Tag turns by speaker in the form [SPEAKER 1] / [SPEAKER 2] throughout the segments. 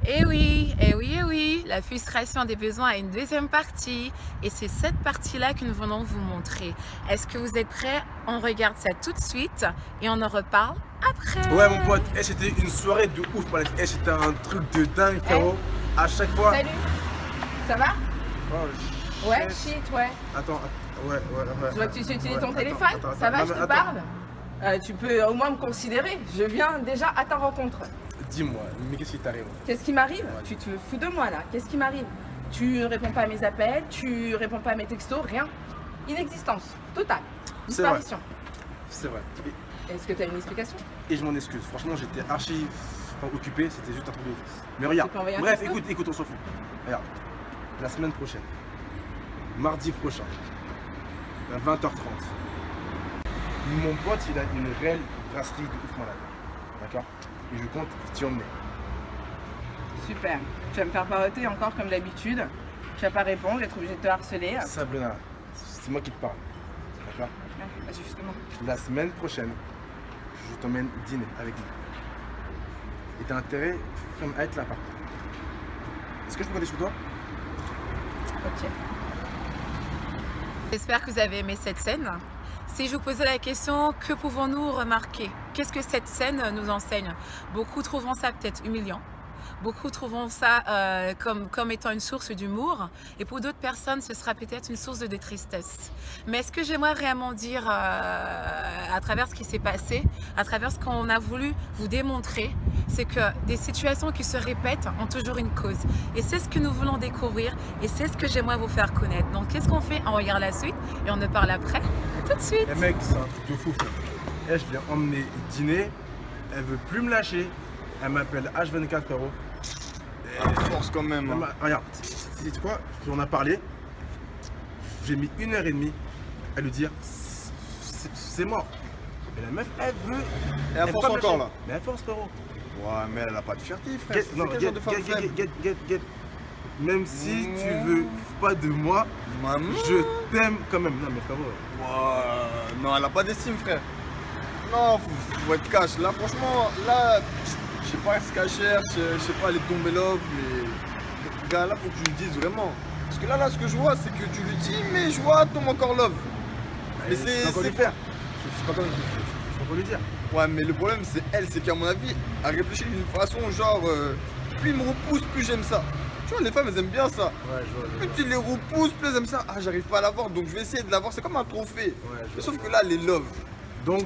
[SPEAKER 1] Eh oui, eh oui, eh oui, la frustration des besoins a une deuxième partie et c'est cette partie-là que nous voulons vous montrer. Est-ce que vous êtes prêts? On regarde ça tout de suite et on en reparle
[SPEAKER 2] Ouais mon
[SPEAKER 1] après.
[SPEAKER 2] pote, c'était une soirée de ouf, man. C'était un truc de dingue,
[SPEAKER 3] Eh,
[SPEAKER 2] frérot. À chaque fois.
[SPEAKER 3] salut, ça va?
[SPEAKER 2] Oh,
[SPEAKER 3] Ouais,
[SPEAKER 2] shit.
[SPEAKER 3] shit, ouais.
[SPEAKER 2] Attends, ouais.
[SPEAKER 3] Je vois que tu utilises ton
[SPEAKER 2] attends,
[SPEAKER 3] téléphone,
[SPEAKER 2] attends,
[SPEAKER 3] ça va,
[SPEAKER 2] non,
[SPEAKER 3] je
[SPEAKER 2] mais
[SPEAKER 3] te
[SPEAKER 2] attends.
[SPEAKER 3] parle? Tu peux au moins me considérer, je viens déjà à ta rencontre.
[SPEAKER 2] Dis-moi, mais qu'est-ce qui t'arrive?
[SPEAKER 3] Qu'est-ce qui m'arrive?
[SPEAKER 2] Ouais.
[SPEAKER 3] Tu te fous de moi là, qu'est-ce qui m'arrive? Tu ne réponds pas à mes appels, tu réponds pas à mes textos, rien. Inexistence, totale,
[SPEAKER 2] C'est vrai.
[SPEAKER 3] disparition.
[SPEAKER 2] C'est vrai.
[SPEAKER 3] Est-ce que tu as une explication?
[SPEAKER 2] Et je m'en excuse. Franchement, j'étais archi occupé, c'était juste un truc de ouf. Mais regarde,
[SPEAKER 3] Tu peux envoyer un
[SPEAKER 2] bref,
[SPEAKER 3] texto?
[SPEAKER 2] écoute, on s'en fout. Regarde, la semaine prochaine, mardi prochain, à 20h30, mon pote, il a une réelle brasserie de ouf malade. D'accord? Et je compte t'y emmener.
[SPEAKER 3] Super, tu vas me faire paroter encore comme d'habitude. Tu vas pas répondre, je vais être obligée de te harceler.
[SPEAKER 2] Sabrina, c'est moi qui te parle. D'accord?
[SPEAKER 3] Bah, justement.
[SPEAKER 2] La semaine prochaine, je t'emmène dîner avec nous. Et t'as intérêt à être là par contre. Est-ce que je peux compter sur toi?
[SPEAKER 3] Ok.
[SPEAKER 1] J'espère que vous avez aimé cette scène. Si je vous posais la question, que pouvons-nous remarquer? Qu'est-ce que cette scène nous enseigne? Beaucoup trouveront ça peut-être humiliant. Beaucoup trouveront ça comme étant une source d'humour et pour d'autres personnes, ce sera peut-être une source de tristesse. Mais ce que j'aimerais vraiment dire à travers ce qui s'est passé, à travers ce qu'on a voulu vous démontrer, c'est que des situations qui se répètent ont toujours une cause. Et c'est ce que nous voulons découvrir et c'est ce que j'aimerais vous faire connaître. Donc qu'est-ce qu'on fait? On regarde la suite et on en parle après. À tout de suite.
[SPEAKER 2] Eh mec, c'est un truc de fou, frère. Eh, je l'ai emmené dîner, elle veut plus me lâcher. Elle m'appelle H24, frérot.
[SPEAKER 4] Force quand même.
[SPEAKER 2] Elle
[SPEAKER 4] Hein.
[SPEAKER 2] m'a- Regarde, tu sais quoi? On a parlé. J'ai mis 1h30 à lui dire c'est mort. Et la meuf, elle veut.
[SPEAKER 4] Et elle
[SPEAKER 2] veut
[SPEAKER 4] force
[SPEAKER 2] pas me
[SPEAKER 4] encore,
[SPEAKER 2] lâcher.
[SPEAKER 4] là.
[SPEAKER 2] Mais elle force, frérot.
[SPEAKER 4] Ouais, mais elle a pas de fierté, frère.
[SPEAKER 2] Get-
[SPEAKER 4] C'est
[SPEAKER 2] non,
[SPEAKER 4] quel
[SPEAKER 2] get-
[SPEAKER 4] genre de femme
[SPEAKER 2] get-
[SPEAKER 4] faible?
[SPEAKER 2] get. Même si tu veux pas de moi,
[SPEAKER 4] Maman.
[SPEAKER 2] je t'aime quand même. Non, mais frérot.
[SPEAKER 4] Ouais, non, elle a pas d'estime, frère. Non, faut être cash. Là, franchement, là, je sais pas ce qu'elle cherche, je sais pas, elle est tombée love, mais. Gars, là, faut que tu me dises vraiment. Parce que là, ce que je vois, c'est que tu lui dis, mais je vois, tombe encore love. Mais c'est.
[SPEAKER 2] encore lui faire. Je peux encore lui dire.
[SPEAKER 4] Ouais, mais le problème, c'est elle, c'est qu'à mon avis, elle réfléchit d'une façon genre, plus il me repousse, plus j'aime ça. Tu vois, les femmes, elles aiment bien ça.
[SPEAKER 2] Ouais, je vois.
[SPEAKER 4] Plus tu les repousses, plus elles aiment ça. Ah, j'arrive pas à l'avoir, donc je vais essayer de l'avoir. C'est comme un trophée.
[SPEAKER 2] Ouais, je
[SPEAKER 4] Mais
[SPEAKER 2] vois.
[SPEAKER 4] sauf que là, les love,
[SPEAKER 2] Donc,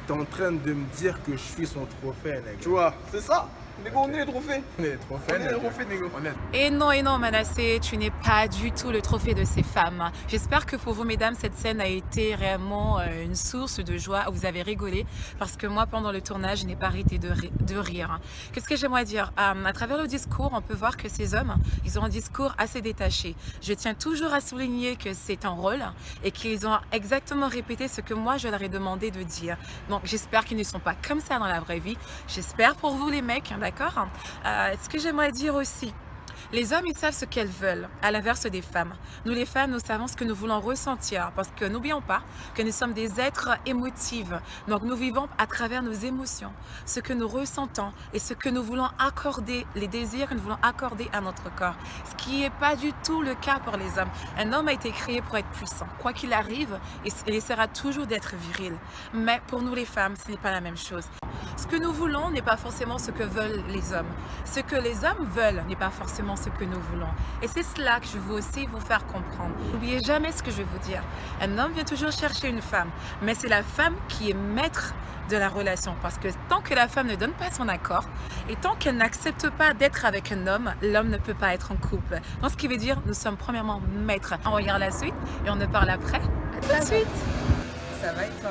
[SPEAKER 2] t'es en train de me dire que je suis son trophée, nègre.
[SPEAKER 4] tu vois, c'est ça. Négo, on est les trophées.
[SPEAKER 2] On est les trophées,
[SPEAKER 4] On est les
[SPEAKER 2] nègre.
[SPEAKER 4] trophées, négo.
[SPEAKER 2] Honnête.
[SPEAKER 1] Et non, Manassé, tu n'es pas du tout le trophée de ces femmes. J'espère que pour vous, mesdames, cette scène a été réellement une source de joie. Vous avez rigolé parce que moi, pendant le tournage, je n'ai pas arrêté de rire. Qu'est-ce que j'aimerais dire? À travers le discours, on peut voir que ces hommes, ils ont un discours assez détaché. Je tiens toujours à souligner que c'est un rôle et qu'ils ont exactement répété ce que moi, je leur ai demandé de dire. Donc, j'espère qu'ils ne sont pas comme ça dans la vraie vie. J'espère pour vous, les mecs, d'accord? Ce que j'aimerais dire aussi, les hommes, ils savent ce qu'elles veulent, à l'inverse des femmes. Nous, les femmes, nous savons ce que nous voulons ressentir, parce que n'oublions pas que nous sommes des êtres émotifs. Donc, nous vivons à travers nos émotions, ce que nous ressentons et ce que nous voulons accorder, les désirs que nous voulons accorder à notre corps. Ce qui n'est pas du tout le cas pour les hommes. Un homme a été créé pour être puissant. Quoi qu'il arrive, il essaiera toujours d'être viril. Mais pour nous, les femmes, ce n'est pas la même chose. Ce que nous voulons n'est pas forcément ce que veulent les hommes. Ce que les hommes veulent n'est pas forcément ce que nous voulons. Et c'est cela que je veux aussi vous faire comprendre. N'oubliez jamais ce que je vais vous dire. Un homme vient toujours chercher une femme, mais c'est la femme qui est maître de la relation. Parce que tant que la femme ne donne pas son accord, et tant qu'elle n'accepte pas d'être avec un homme, l'homme ne peut pas être en couple. Donc ce qui veut dire, nous sommes premièrement maîtres. On regarde la suite et on en parle après. À tout de suite.
[SPEAKER 3] Ça va et toi?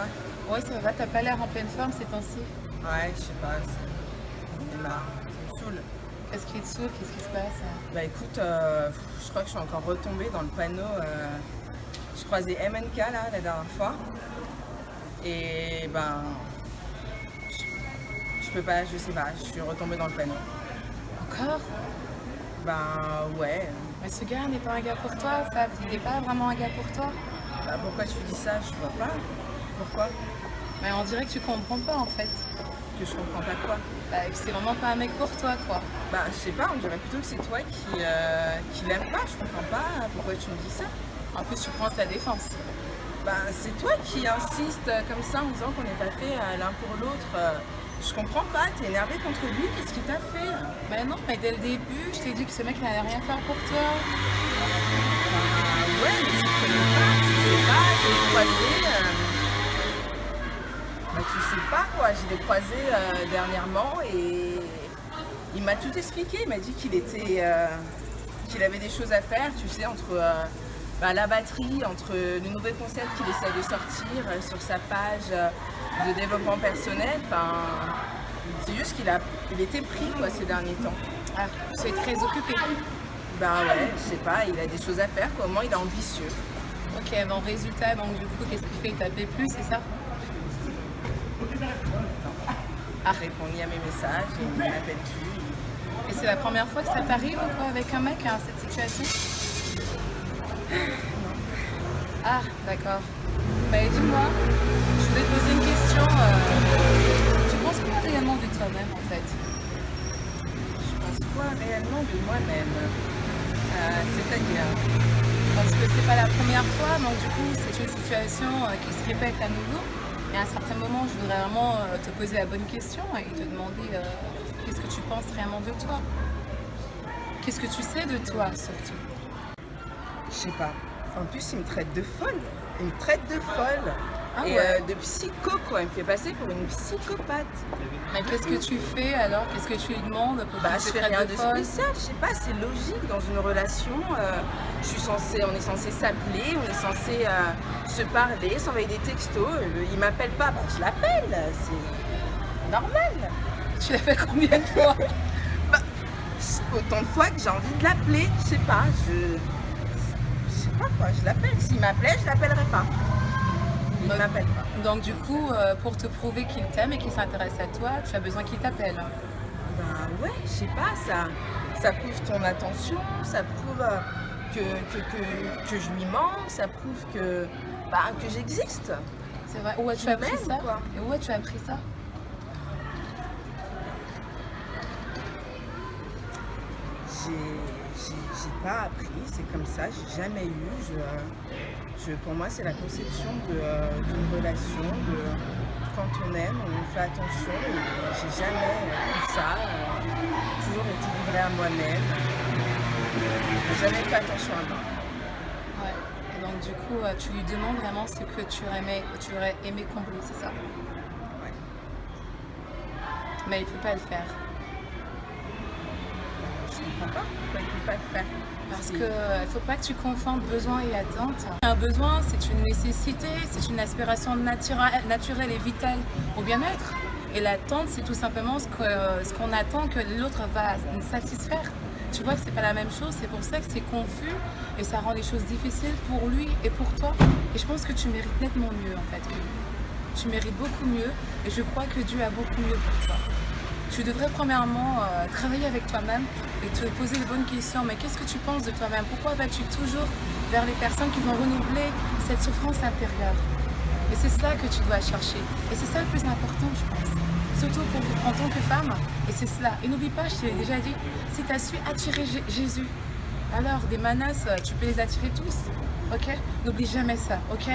[SPEAKER 1] Ouais, ça va, t'as pas l'air en pleine forme ces temps-ci.
[SPEAKER 3] Ouais, je sais pas, c'est marre, ça me saoule.
[SPEAKER 1] Qu'est-ce qui te saoule? Qu'est-ce qui se passe?
[SPEAKER 3] Bah écoute, je crois que je suis encore retombée dans le panneau. Je croisais MNK là la dernière fois. Et ben. Je peux pas, je sais pas, je suis retombée dans le panneau.
[SPEAKER 1] Encore?
[SPEAKER 3] Ben ouais.
[SPEAKER 1] Mais ce gars n'est pas un gars pour toi, Fab. Il n'est pas vraiment un gars pour toi.
[SPEAKER 3] Bah pourquoi tu dis ça? Je vois pas. Pourquoi?
[SPEAKER 1] Mais on dirait que tu comprends pas en fait.
[SPEAKER 3] Que je comprends pas quoi.
[SPEAKER 1] Bah, c'est vraiment pas un mec pour toi, quoi.
[SPEAKER 3] Bah, je sais pas, on dirait plutôt que c'est toi qui l'aime pas. Je comprends pas pourquoi tu me dis ça.
[SPEAKER 1] En plus, tu prends ta défense.
[SPEAKER 3] Bah, c'est toi qui insiste comme ça en disant qu'on n'est pas fait l'un pour l'autre. Je comprends pas, t'es énervé contre lui, qu'est-ce qu'il t'a fait?
[SPEAKER 1] Bah non, mais dès le début, je t'ai dit que ce mec n'allait rien faire pour toi.
[SPEAKER 3] Ouais, mais je connais pas, tu sais pas, je l'ai croisé. Bah, tu sais pas quoi, je l'ai croisé dernièrement et il m'a tout expliqué. Il m'a dit qu'il avait des choses à faire, tu sais, entre la batterie, entre le nouveau concept qu'il essaie de sortir sur sa page de développement personnel. Enfin, c'est juste qu'il était pris quoi ces derniers temps.
[SPEAKER 1] Ah, tu es très occupé.
[SPEAKER 3] Bah ouais, je sais pas, il a des choses à faire, quoi. Au moins il est ambitieux.
[SPEAKER 1] Ok, bon résultat, donc du coup, qu'est-ce qu'il fait? Il t'appelle plus, c'est ça?
[SPEAKER 3] Il répond ni à mes messages, il ne m'appelle plus.
[SPEAKER 1] Et c'est la première fois que ça t'arrive ou quoi avec un mec, hein, cette situation? Ah, d'accord. Bah dis-moi, je voulais te poser une question. Tu penses quoi réellement de toi-même en fait?
[SPEAKER 3] Je pense quoi réellement de moi-même? C'est-à-dire,
[SPEAKER 1] Parce que c'est pas la première fois, donc du coup c'est une situation qui se répète à nouveau. Et à un certain moment, je voudrais vraiment te poser la bonne question et te demander qu'est-ce que tu penses réellement de toi? Qu'est-ce que tu sais de toi surtout?
[SPEAKER 3] je sais pas. En plus, il me traite de folle. Il me traite de folle.
[SPEAKER 1] Ah
[SPEAKER 3] Et
[SPEAKER 1] ouais.
[SPEAKER 3] de psycho, quoi. Il me fait passer pour une psychopathe.
[SPEAKER 1] Mais qu'est-ce que tu fais alors? Qu'est-ce que tu lui demandes pour
[SPEAKER 3] Bah,
[SPEAKER 1] qu'il
[SPEAKER 3] je
[SPEAKER 1] te
[SPEAKER 3] fais
[SPEAKER 1] traite
[SPEAKER 3] rien
[SPEAKER 1] de
[SPEAKER 3] de
[SPEAKER 1] folle?
[SPEAKER 3] spécial, je sais pas, c'est logique dans une relation. On est censé s'appeler, on est censé se parler, s'envoyer des textos. Il m'appelle pas, bah, je l'appelle, c'est normal.
[SPEAKER 1] Tu l'as fait combien de fois?
[SPEAKER 3] Autant de fois que j'ai envie de l'appeler, je sais pas, je sais pas quoi, je l'appelle. S'il m'appelait, je l'appellerais pas. Il
[SPEAKER 1] Donc-
[SPEAKER 3] m'appelle pas.
[SPEAKER 1] Donc du coup, pour te prouver qu'il t'aime et qu'il s'intéresse à toi, tu as besoin qu'il t'appelle.
[SPEAKER 3] Bah ouais, je sais pas, ça prouve ton attention, ça prouve que je lui manque, ça prouve que j'existe.
[SPEAKER 1] C'est vrai. Où as-tu
[SPEAKER 3] Tu
[SPEAKER 1] appris
[SPEAKER 3] m'aimes,
[SPEAKER 1] ça?
[SPEAKER 3] quoi.
[SPEAKER 1] Et où as-tu appris ça?
[SPEAKER 3] J'ai pas appris, c'est comme ça, j'ai jamais eu. Pour moi, c'est la conception d'une relation, quand on aime, on fait attention. Et j'ai jamais eu ça, toujours été livrée à moi-même. J'ai jamais fait attention à moi.
[SPEAKER 1] Ouais. Et donc du coup, tu lui demandes vraiment ce que tu aurais aimé combler, c'est ça?
[SPEAKER 3] Ouais.
[SPEAKER 1] Mais il ne peut pas le faire.
[SPEAKER 3] Je comprends pas pourquoi il peut pas le faire.
[SPEAKER 1] Parce qu'il ne faut pas que tu confondes besoin et attente. Un besoin, c'est une nécessité, c'est une aspiration naturelle et vitale au bien-être. Et l'attente, c'est tout simplement ce qu'on attend que l'autre va nous satisfaire. Tu vois que c'est pas la même chose, c'est pour ça que c'est confus et ça rend les choses difficiles pour lui et pour toi. Et je pense que tu mérites nettement mieux en fait que lui. Tu mérites beaucoup mieux et je crois que Dieu a beaucoup mieux pour toi. Tu devrais premièrement travailler avec toi-même et te poser les bonnes questions. Mais qu'est-ce que tu penses de toi-même? Pourquoi vas-tu toujours vers les personnes qui vont renouveler cette souffrance intérieure? Et c'est cela que tu dois chercher. Et c'est ça le plus important, je pense. Surtout en tant que femme. Et c'est cela. Et n'oublie pas, je te l'ai déjà dit, si tu as su attirer Jésus, alors des menaces, tu peux les attirer tous. Ok? N'oublie jamais ça. Ok?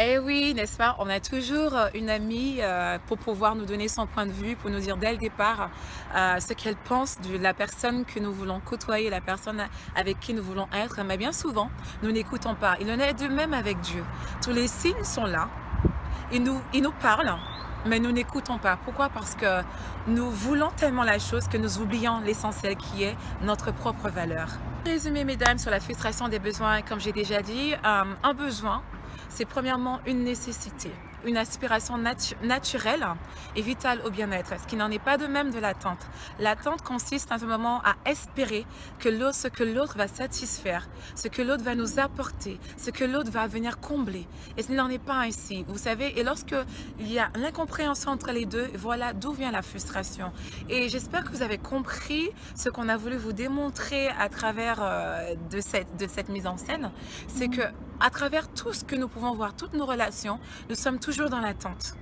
[SPEAKER 1] Eh oui, n'est-ce pas? On a toujours une amie pour pouvoir nous donner son point de vue, pour nous dire dès le départ ce qu'elle pense de la personne que nous voulons côtoyer, la personne avec qui nous voulons être. Mais bien souvent, nous n'écoutons pas. Il en est de même avec Dieu. Tous les signes sont là. Il nous parle, mais nous n'écoutons pas. Pourquoi? Parce que nous voulons tellement la chose que nous oublions l'essentiel qui est notre propre valeur. Résumé, mesdames, sur la frustration des besoins, comme j'ai déjà dit, un besoin, c'est premièrement une nécessité, une aspiration naturelle et vitale au bien-être, ce qui n'en est pas de même de l'attente. L'attente consiste simplement à espérer que ce que l'autre va satisfaire, ce que l'autre va nous apporter, ce que l'autre va venir combler. Et ce n'en est pas ainsi, vous savez. Et lorsque il y a l'incompréhension entre les deux, voilà d'où vient la frustration. Et j'espère que vous avez compris ce qu'on a voulu vous démontrer à travers de cette mise en scène. C'est que à travers tout ce que nous pouvons voir, toutes nos relations, nous sommes toujours dans l'attente.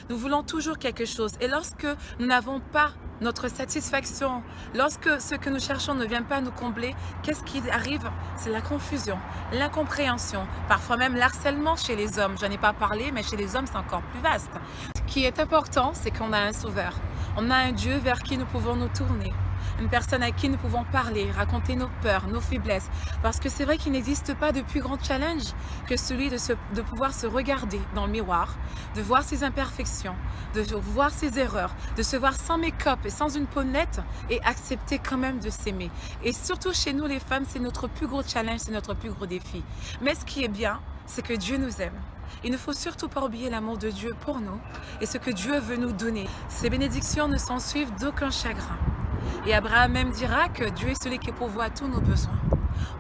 [SPEAKER 1] Nous voulons toujours quelque chose. Et lorsque nous n'avons pas notre satisfaction, lorsque ce que nous cherchons ne vient pas nous combler, qu'est-ce qui arrive? C'est la confusion, l'incompréhension, parfois même l'harcèlement chez les hommes. Je n'en ai pas parlé, mais chez les hommes, c'est encore plus vaste. Ce qui est important, c'est qu'on a un sauveur. On a un Dieu vers qui nous pouvons nous tourner. Une personne à qui nous pouvons parler, raconter nos peurs, nos faiblesses. Parce que c'est vrai qu'il n'existe pas de plus grand challenge que celui de pouvoir se regarder dans le miroir, de voir ses imperfections, de voir ses erreurs, de se voir sans make-up et sans une peau nette et accepter quand même de s'aimer. Et surtout chez nous les femmes, c'est notre plus gros challenge, c'est notre plus gros défi. Mais ce qui est bien, c'est que Dieu nous aime. Il ne faut surtout pas oublier l'amour de Dieu pour nous et ce que Dieu veut nous donner. Ces bénédictions ne s'en suivent d'aucun chagrin. Et Abraham même dira que Dieu est celui qui pourvoit à tous nos besoins.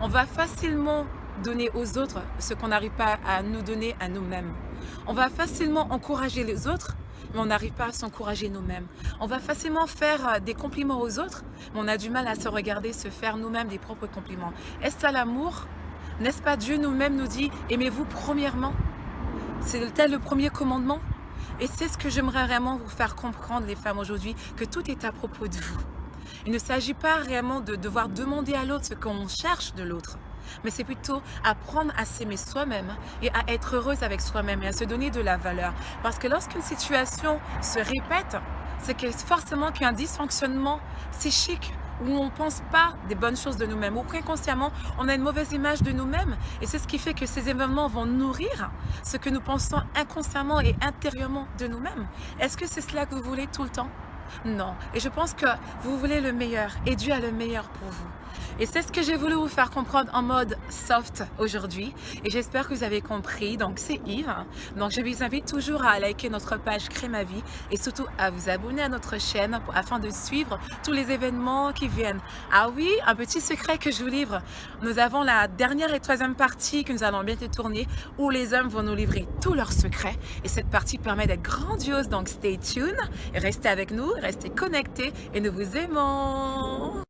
[SPEAKER 1] On va facilement donner aux autres ce qu'on n'arrive pas à nous donner à nous-mêmes. On va facilement encourager les autres, mais on n'arrive pas à s'encourager nous-mêmes. On va facilement faire des compliments aux autres, mais on a du mal à se regarder, se faire nous-mêmes des propres compliments. Est-ce ça l'amour? N'est-ce pas Dieu nous-mêmes nous dit « Aimez-vous premièrement ». C'est tel le premier commandement. Et c'est ce que j'aimerais vraiment vous faire comprendre, les femmes, aujourd'hui, que tout est à propos de vous. Il ne s'agit pas réellement de devoir demander à l'autre ce qu'on cherche de l'autre, mais c'est plutôt apprendre à s'aimer soi-même et à être heureuse avec soi-même et à se donner de la valeur. Parce que lorsqu'une situation se répète, c'est que forcément qu'il y a un dysfonctionnement psychique où on ne pense pas des bonnes choses de nous-mêmes, ou qu'inconsciemment, on a une mauvaise image de nous-mêmes. Et c'est ce qui fait que ces événements vont nourrir ce que nous pensons inconsciemment et intérieurement de nous-mêmes. Est-ce que c'est cela que vous voulez tout le temps? Non. Et je pense que vous voulez le meilleur et Dieu a le meilleur pour vous. Et c'est ce que j'ai voulu vous faire comprendre en mode soft aujourd'hui. Et j'espère que vous avez compris. Donc c'est Yves. Donc je vous invite toujours à liker notre page Crée ma vie et surtout à vous abonner à notre chaîne afin de suivre tous les événements qui viennent. Ah oui, un petit secret que je vous livre. Nous avons la dernière et troisième partie que nous allons bientôt tourner où les hommes vont nous livrer tous leurs secrets. Et cette partie permet d'être grandiose. Donc stay tuned et restez avec nous, restez connectés et nous vous aimons.